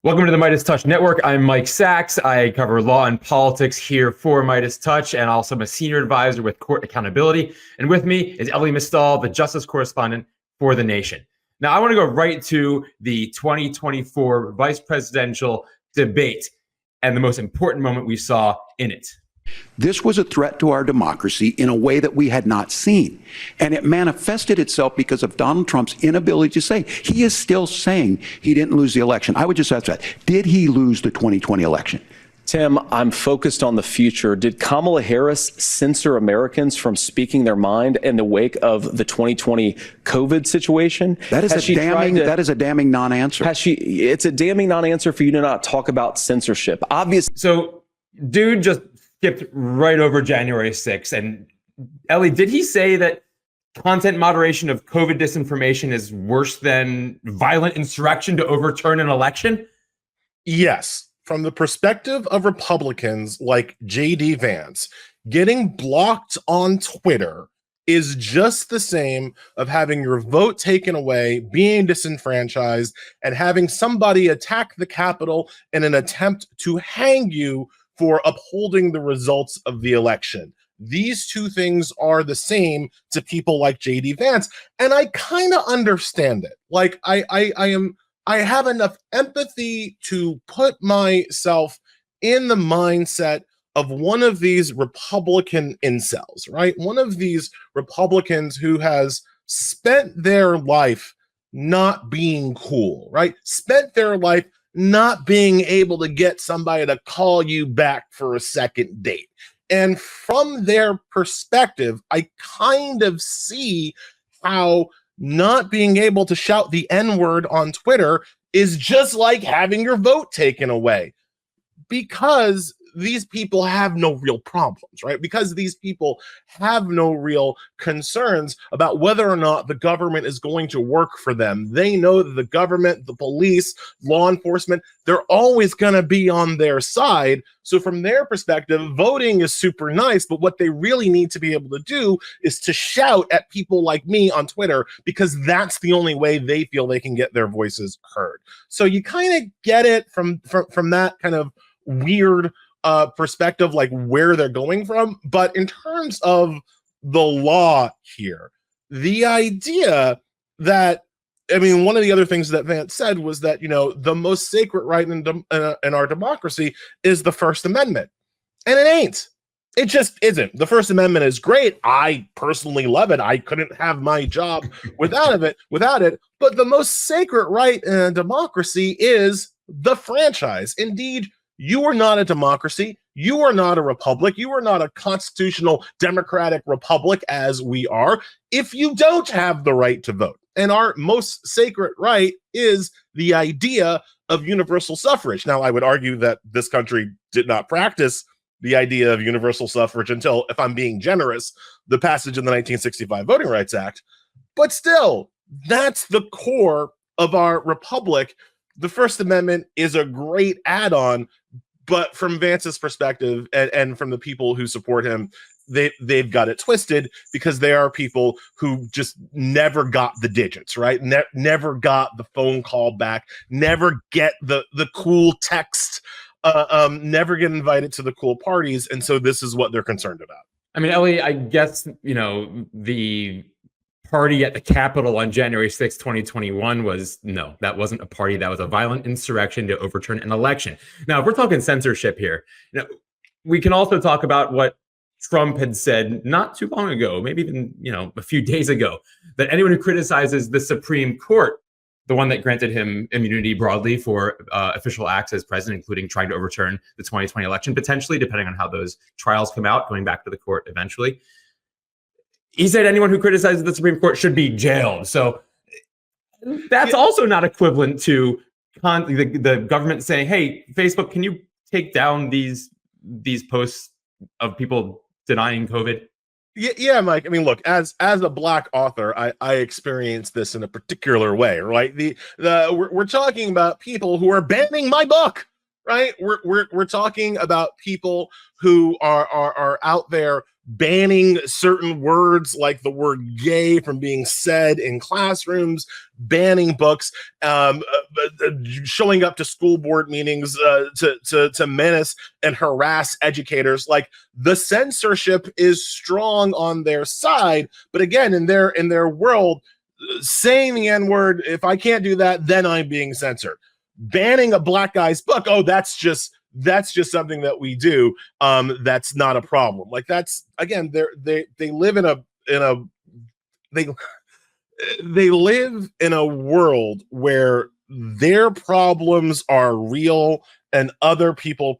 Welcome to the MeidasTouch Network. I'm Mike Sachs. I cover law and politics here for MeidasTouch, and also I'm a senior advisor with Court Accountability. And with me is Elie Mystal, the justice correspondent for The Nation. Now, I want to go right to the 2024 vice presidential debate and the most important moment we saw in it. This was a threat to our democracy in a way that we had not seen. And it manifested itself because of Donald Trump's inability to say. He is still saying he didn't lose the election. I would just ask that. Did he lose the 2020 election? Tim, I'm focused on the future. Did Kamala Harris censor Americans from speaking their mind in the wake of the 2020 COVID situation? That is a damning non-answer. It's a damning non-answer for you to not talk about censorship. Obviously. So, dude just skipped right over January 6th. And Elie, did he say that content moderation of COVID disinformation is worse than violent insurrection to overturn an election? Yes. From the perspective of Republicans like J.D. Vance, getting blocked on Twitter is just the same of having your vote taken away, being disenfranchised, and having somebody attack the Capitol in an attempt to hang you for upholding the results of the election. These two things are the same to people like J.D. Vance, and I kind of understand it. Like, I have enough empathy to put myself in the mindset of one of these Republican incels, right? One of these Republicans who has spent their life not being cool, right? Spent their life not being able to get somebody to call you back for a second date. And from their perspective, I kind of see how not being able to shout the N-word on Twitter is just like having your vote taken away, because these people have no real problems, right? Because these people have no real concerns about whether or not the government is going to work for them. They know that the government, the police, law enforcement, they're always going to be on their side. So from their perspective, voting is super nice, but what they really need to be able to do is to shout at people like me on Twitter, because that's the only way they feel they can get their voices heard. So you kind of get it from that kind of weird perspective, like where they're going from. But in terms of the law here, the idea that, I mean, one of the other things that Vance said was that, you know, the most sacred right in our democracy is the First Amendment. And it ain't. It just isn't. The First Amendment is great. I personally love it. I couldn't have my job without it. But the most sacred right in a democracy is the franchise. Indeed, you are not a democracy. You are not a republic. You are not a constitutional democratic republic as we are if you don't have the right to vote. And our most sacred right is the idea of universal suffrage. Now, I would argue that this country did not practice the idea of universal suffrage until, if I'm being generous, the passage of the 1965 Voting Rights Act. But still, that's the core of our republic. The First Amendment is a great add-on, but from Vance's perspective and from the people who support him, they've got it twisted, because they are people who just never got the digits, right? Never got the phone call back, never get the cool text, never get invited to the cool parties. And so this is what they're concerned about. I mean, Elie, I guess, you know, the party at the Capitol on January 6th, 2021 that wasn't a party. That was a violent insurrection to overturn an election. Now, if we're talking censorship here, you know, we can also talk about what Trump had said not too long ago, maybe even, you know, a few days ago, that anyone who criticizes the Supreme Court, the one that granted him immunity broadly for official acts as president, including trying to overturn the 2020 election, potentially, depending on how those trials come out, going back to the court eventually. He said anyone who criticizes the Supreme Court should be jailed. So that's also not equivalent to the government saying, hey, Facebook, can you take down these posts of people denying COVID? Yeah, Mike. I mean, look, as a Black author, I experienced this in a particular way, right? We're talking about people who are banning my book, right? We're talking about people who are out there banning certain words like the word gay from being said in classrooms, banning books, showing up to school board meetings to menace and harass educators. Like, the censorship is strong on their side, but again, in their world, saying the N-word, if I can't do that, then I'm being censored. Banning a black guy's book, oh, that's just something that we do. That's not a problem. Like, that's, again, they live in a they live in a world where their problems are real and other people's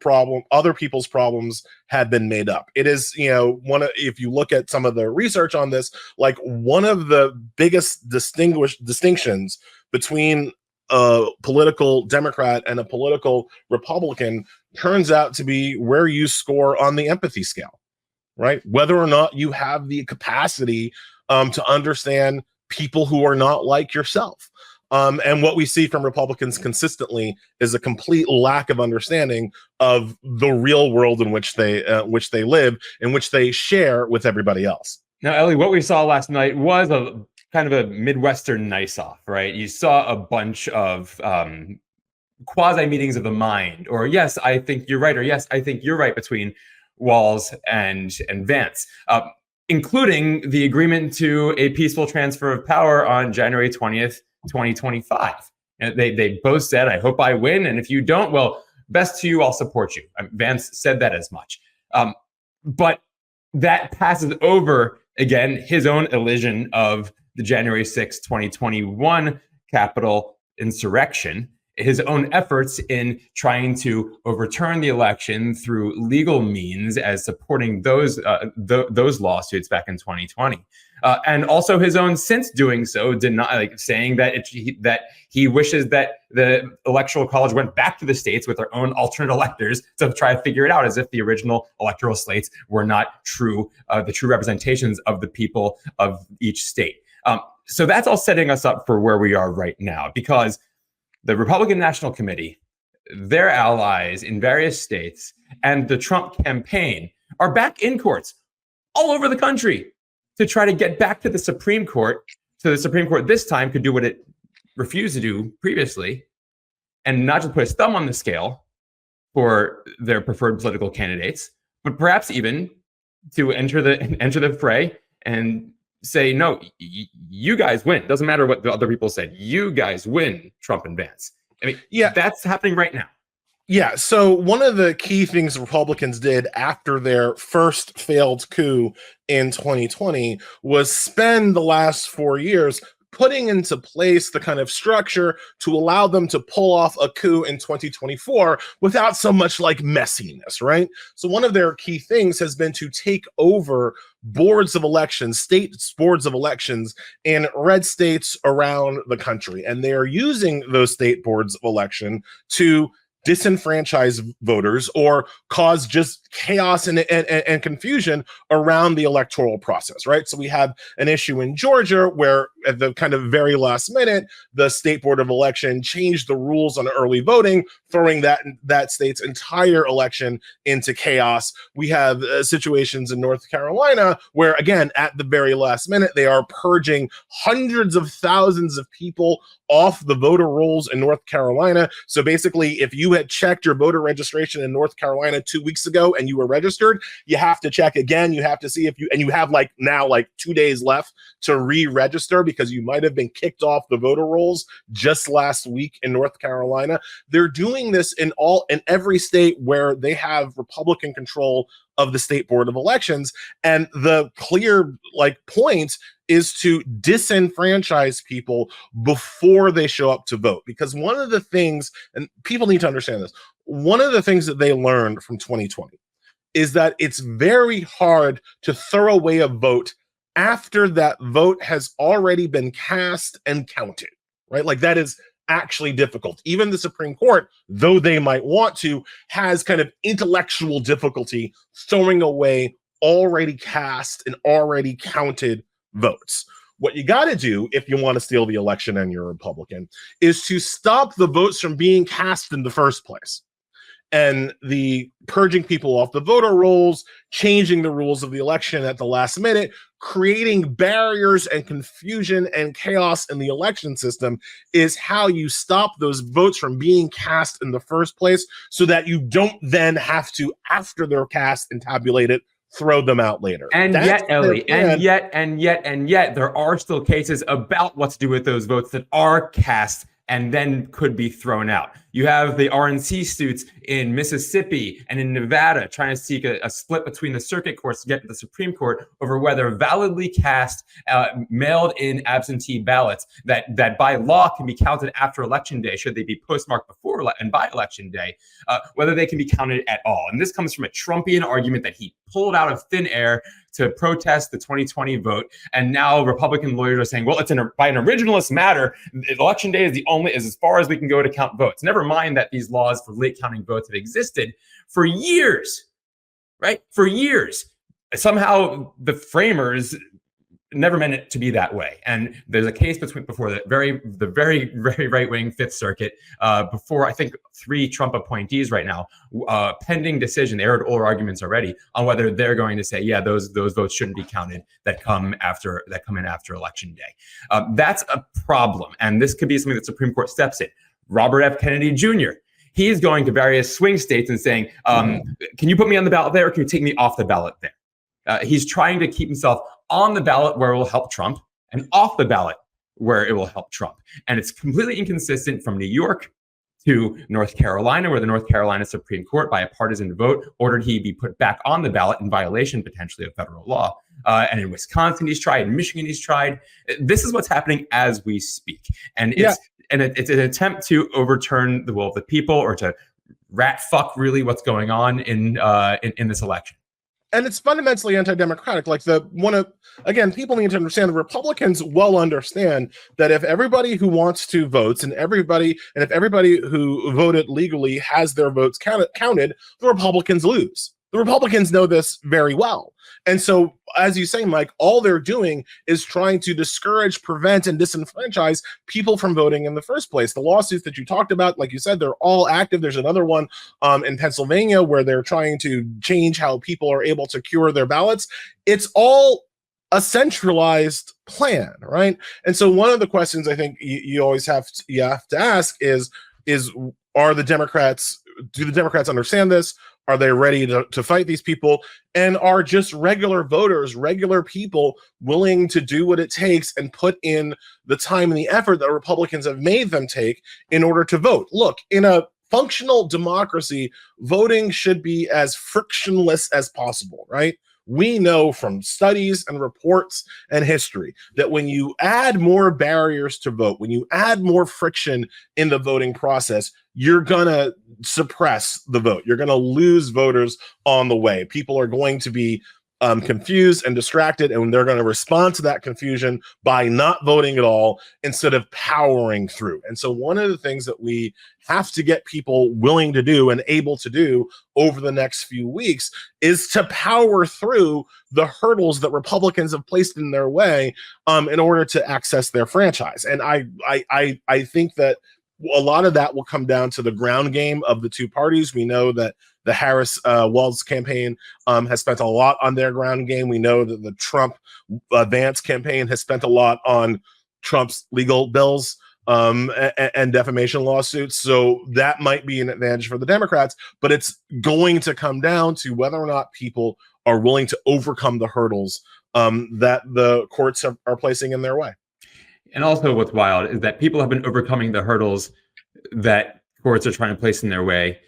problems have been made up. It is, if you look at some of the research on this, like, one of the biggest distinctions between a political Democrat and a political Republican turns out to be where you score on the empathy scale, right? Whether or not you have the capacity to understand people who are not like yourself. And what we see from Republicans consistently is a complete lack of understanding of the real world in which they live, in which they share with everybody else. Now, Elie, what we saw last night was a kind of a Midwestern nice-off, right? You saw a bunch of quasi meetings of the mind, or yes, I think you're right, or yes, I think you're right, between Walz and Vance, including the agreement to a peaceful transfer of power on January 20th, 2025. And they both said, I hope I win, and if you don't, well, best to you, I'll support you. Vance said that as much. But that passes over, again, his own elision of the January 6, 2021 Capitol insurrection, his own efforts in trying to overturn the election through legal means, as supporting those lawsuits back in 2020, and also his own, since doing so, saying that he wishes that the Electoral College went back to the states with their own alternate electors to try to figure it out, as if the original electoral slates were not the true representations of the people of each state. So that's all setting us up for where we are right now, because the Republican National Committee, their allies in various states, and the Trump campaign are back in courts all over the country to try to get back to the Supreme Court. So the Supreme Court this time could do what it refused to do previously, and not just put its thumb on the scale for their preferred political candidates, but perhaps even to enter the fray and say, no, you guys win. Doesn't matter what the other people said. You guys win, Trump and Vance. I mean, yeah, that's happening right now. Yeah. So one of the key things Republicans did after their first failed coup in 2020 was spend the last 4 years putting into place the kind of structure to allow them to pull off a coup in 2024 without so much like messiness, right? So one of their key things has been to take over boards of elections, state boards of elections in red states around the country. And they are using those state boards of election to disenfranchise voters or cause just chaos and confusion around the electoral process, right? So we have an issue in Georgia where at the kind of very last minute, the state board of election changed the rules on early voting, throwing that state's entire election into chaos. We have situations in North Carolina where, again, at the very last minute, they are purging hundreds of thousands of people off the voter rolls in North Carolina. So basically, if you had checked your voter registration in North Carolina 2 weeks ago and you were registered, you have to check again. You have to see if you have now 2 days left to re-register because you might have been kicked off the voter rolls just last week in North Carolina. They're doing this in every state where they have Republican control of the state board of elections. And the clear point is to disenfranchise people before they show up to vote. Because one of the things, and people need to understand this, one of the things that they learned from 2020 is that it's very hard to throw away a vote after that vote has already been cast and counted, right? That is actually difficult. Even the Supreme Court, though they might want to, has kind of intellectual difficulty throwing away already cast and already counted votes. What you got to do if you want to steal the election and you're a Republican is to stop the votes from being cast in the first place. and the purging people off the voter rolls, changing the rules of the election at the last minute, creating barriers and confusion and chaos in the election system is how you stop those votes from being cast in the first place, so that you don't then have to, after they're cast and tabulated, throw them out later. And yet, Elie, and yet, there are still cases about what to do with those votes that are cast and then could be thrown out. You have the RNC suits in Mississippi and in Nevada trying to seek a split between the circuit courts to get to the Supreme Court over whether validly cast mailed-in absentee ballots that by law can be counted after Election Day, should they be postmarked before and by Election Day, whether they can be counted at all. And this comes from a Trumpian argument that he pulled out of thin air to protest the 2020 vote. And now Republican lawyers are saying, well, it's by an originalist matter. Election Day is as far as we can go to count votes. Never mind that these laws for late counting votes have existed for years, right? For years. Somehow the framers never meant it to be that way. And there's a case before the very right-wing Fifth Circuit, before I think 3 Trump appointees right now, pending decision. They heard oral arguments already on whether they're going to say, yeah, those votes shouldn't be counted that come in after Election Day. That's a problem, and this could be something that Supreme Court steps in. Robert F. Kennedy Jr. He's going to various swing states and saying, can you put me on the ballot there, or can you take me off the ballot there? He's trying to keep himself on the ballot where it will help Trump and off the ballot where it will help Trump. And it's completely inconsistent from New York to North Carolina, where the North Carolina Supreme Court, by a partisan vote, ordered he be put back on the ballot in violation potentially of federal law. And in Wisconsin, he's tried. In Michigan, he's tried. This is what's happening as we speak. And it's an attempt to overturn the will of the people, or to rat fuck really what's going on in this election. And it's fundamentally anti-democratic. People need to understand, the Republicans well understand that if everybody who wants to votes and if everybody who voted legally has their votes counted, the Republicans lose. The Republicans know this very well. And so, as you say, Mike, all they're doing is trying to discourage, prevent, and disenfranchise people from voting in the first place. The lawsuits that you talked about, like you said, they're all active. There's another one in Pennsylvania where they're trying to change how people are able to cure their ballots. It's all a centralized plan, right? And so one of the questions I think you always have to ask is do the Democrats understand this? Are they ready to fight these people? And are just regular voters, regular people, willing to do what it takes and put in the time and the effort that Republicans have made them take in order to vote? Look, in a functional democracy, voting should be as frictionless as possible, right? We know from studies and reports and history that when you add more barriers to vote, when you add more friction in the voting process, you're going to suppress the vote. You're going to lose voters on the way. People are going to be confused and distracted, and they're going to respond to that confusion by not voting at all instead of powering through. And so one of the things that we have to get people willing to do and able to do over the next few weeks is to power through the hurdles that Republicans have placed in their way in order to access their franchise. And I think that a lot of that will come down to the ground game of the two parties. We know that the Harris-Walz campaign has spent a lot on their ground game. We know that the Trump-Vance campaign has spent a lot on Trump's legal bills and defamation lawsuits. So that might be an advantage for the Democrats, but it's going to come down to whether or not people are willing to overcome the hurdles that the courts are placing in their way. And also what's wild is that people have been overcoming the hurdles that courts are trying to place in their way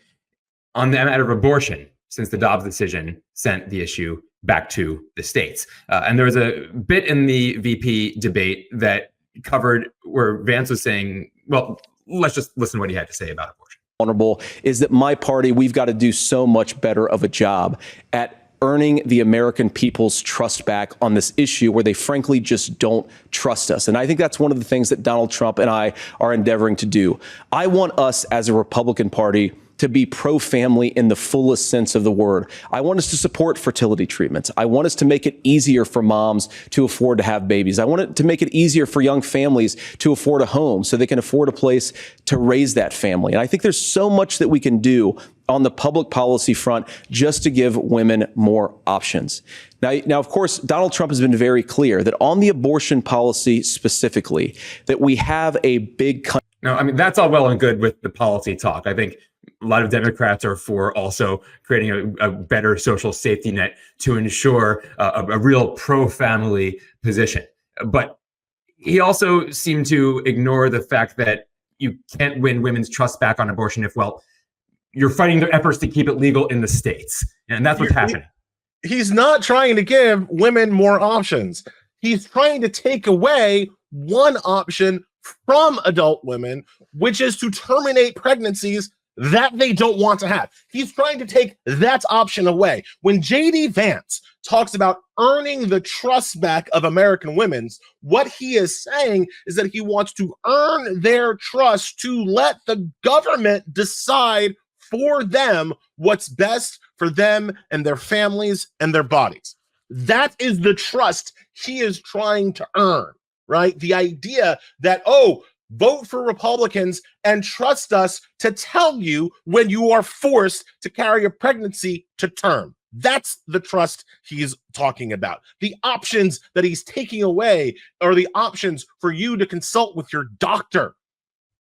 on the matter of abortion since the Dobbs decision sent the issue back to the states. And there was a bit in the VP debate that covered where Vance was saying, well, let's just listen to what he had to say about abortion. Vulnerable is that my party, we've got to do so much better of a job at earning the American people's trust back on this issue where they frankly just don't trust us. And I think that's one of the things that Donald Trump and I are endeavoring to do. I want us as a Republican Party to be pro-family in the fullest sense of the word. I want us to support fertility treatments. I want us to make it easier for moms to afford to have babies. I want it to make it easier for young families to afford a home so they can afford a place to raise that family. And I think there's so much that we can do on the public policy front just to give women more options. Now, of course, Donald Trump has been very clear that on the abortion policy specifically, that we have a big country. No, I mean, that's all well and good with the policy talk. I think a lot of Democrats are for also creating a better social safety net to ensure a real pro-family position. But he also seemed to ignore the fact that you can't win women's trust back on abortion if, well, you're fighting their efforts to keep it legal in the states. And that's what's happening. He's not trying to give women more options. He's trying to take away one option from adult women, which is to terminate pregnancies that they don't want to have. He's trying to take that option away. When J.D. Vance talks about earning the trust back of American women, what he is saying is that he wants to earn their trust to let the government decide for them what's best for them and their families and their bodies. That is the trust he is trying to earn, right? The idea that, oh, vote for Republicans and trust us to tell you when you are forced to carry a pregnancy to term. That's the trust he's talking about. The options that he's taking away are the options for you to consult with your doctor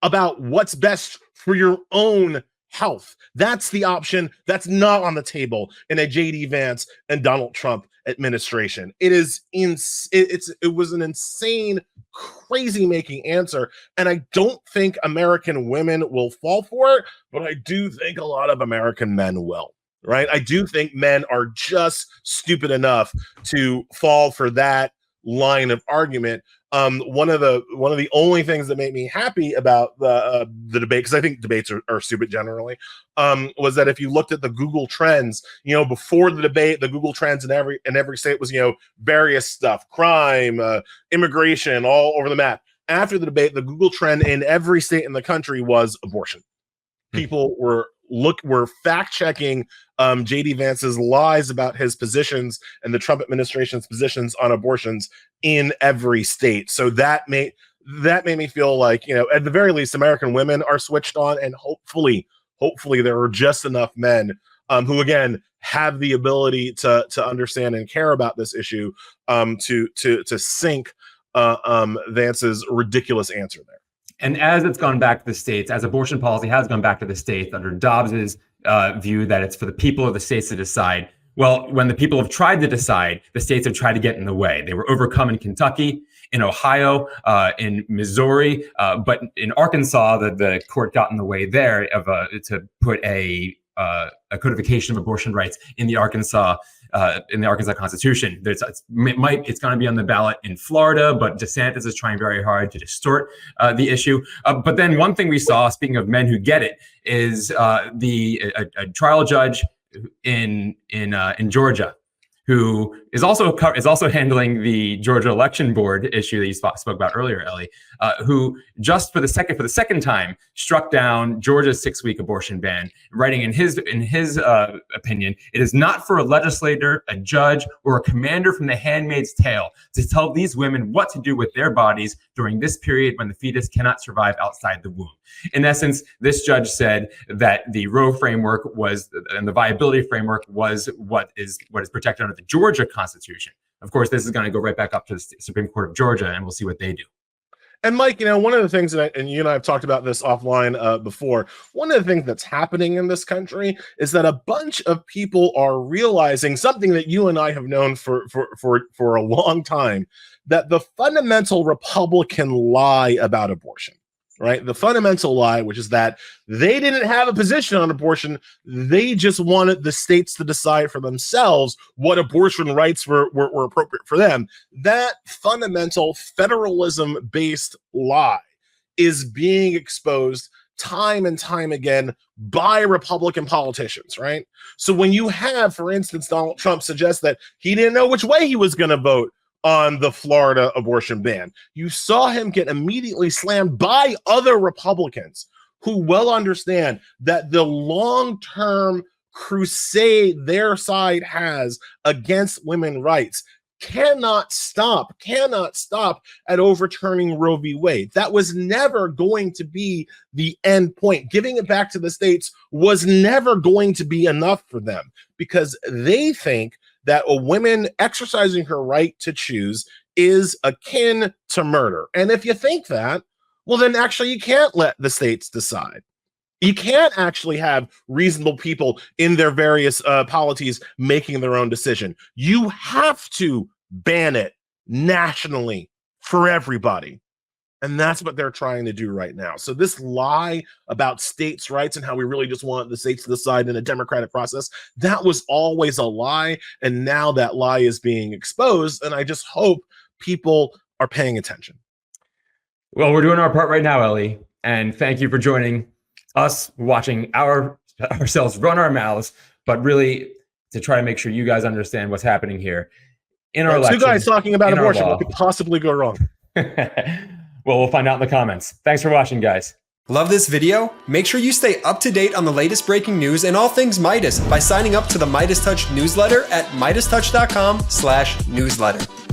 about what's best for your own health. That's the option that's not on the table in a J.D. Vance and Donald Trump administration. It was an insane, crazy making answer. And I don't think American women will fall for it, but I do think a lot of American men will. Right? I do think men are just stupid enough to fall for that line of argument. One of the only things that made me happy about the debate, because I think debates are stupid generally, was that if you looked at the Google Trends, before the debate, the Google Trends in every state was various stuff, crime, immigration, all over the map. After the debate, the Google Trend in every state in the country was abortion. People were fact checking J.D. Vance's lies about his positions and the Trump administration's positions on abortions in every state. So that made me feel like, at the very least, American women are switched on, and hopefully there are just enough men who, again, have the ability to understand and care about this issue to sink Vance's ridiculous answer there. And as it's gone back to the states, as abortion policy has gone back to the states under Dobbs's view that it's for the people of the states to decide, well, when the people have tried to decide, the states have tried to get in the way. They were overcome in Kentucky, in Ohio, in Missouri, but in Arkansas, the court got in the way there to put a codification of abortion rights in the Arkansas Constitution. It's going to be on the ballot in Florida, but DeSantis is trying very hard to distort the issue. But then one thing we saw, speaking of men who get it, is a trial judge in Georgia, who is also handling the Georgia Election Board issue that you spoke about earlier, Elie, who just for the second time struck down Georgia's 6-week abortion ban, writing in his opinion, it is not for a legislator, a judge, or a commander from The Handmaid's Tale to tell these women what to do with their bodies during this period when the fetus cannot survive outside the womb. In essence, this judge said that the Roe framework and the viability framework was what is protected under the Georgia Constitution. Of course, this is going to go right back up to the Supreme Court of Georgia, and we'll see what they do. And Mike, one of the things and you and I have talked about this offline before, one of the things that's happening in this country is that a bunch of people are realizing something that you and I have known for a long time, that the fundamental Republican lie about abortion, right? The fundamental lie, which is that they didn't have a position on abortion. They just wanted the states to decide for themselves what abortion rights were appropriate for them. That fundamental federalism-based lie is being exposed time and time again by Republican politicians, right? So when you have, for instance, Donald Trump suggest that he didn't know which way he was going to vote on the Florida abortion ban, you saw him get immediately slammed by other Republicans who well understand that the long-term crusade their side has against women's rights cannot stop at overturning Roe v. Wade. That was never going to be the end point. Giving it back to the states was never going to be enough for them, because they think that a woman exercising her right to choose is akin to murder. And if you think that, well, then actually you can't let the states decide. You can't actually have reasonable people in their various polities making their own decision. You have to ban it nationally for everybody. And that's what they're trying to do right now. So this lie about states' rights and how we really just want the states to decide in a democratic process, that was always a lie. And now that lie is being exposed. And I just hope people are paying attention. Well, we're doing our part right now, Elie. And thank you for joining us, watching ourselves run our mouths, but really to try to make sure you guys understand what's happening here in our election. Two guys talking about abortion. What could possibly go wrong? Well, we'll find out in the comments. Thanks for watching, guys. Love this video? Make sure you stay up to date on the latest breaking news and all things Meidas by signing up to the MeidasTouch newsletter at MeidasTouch.com/newsletter.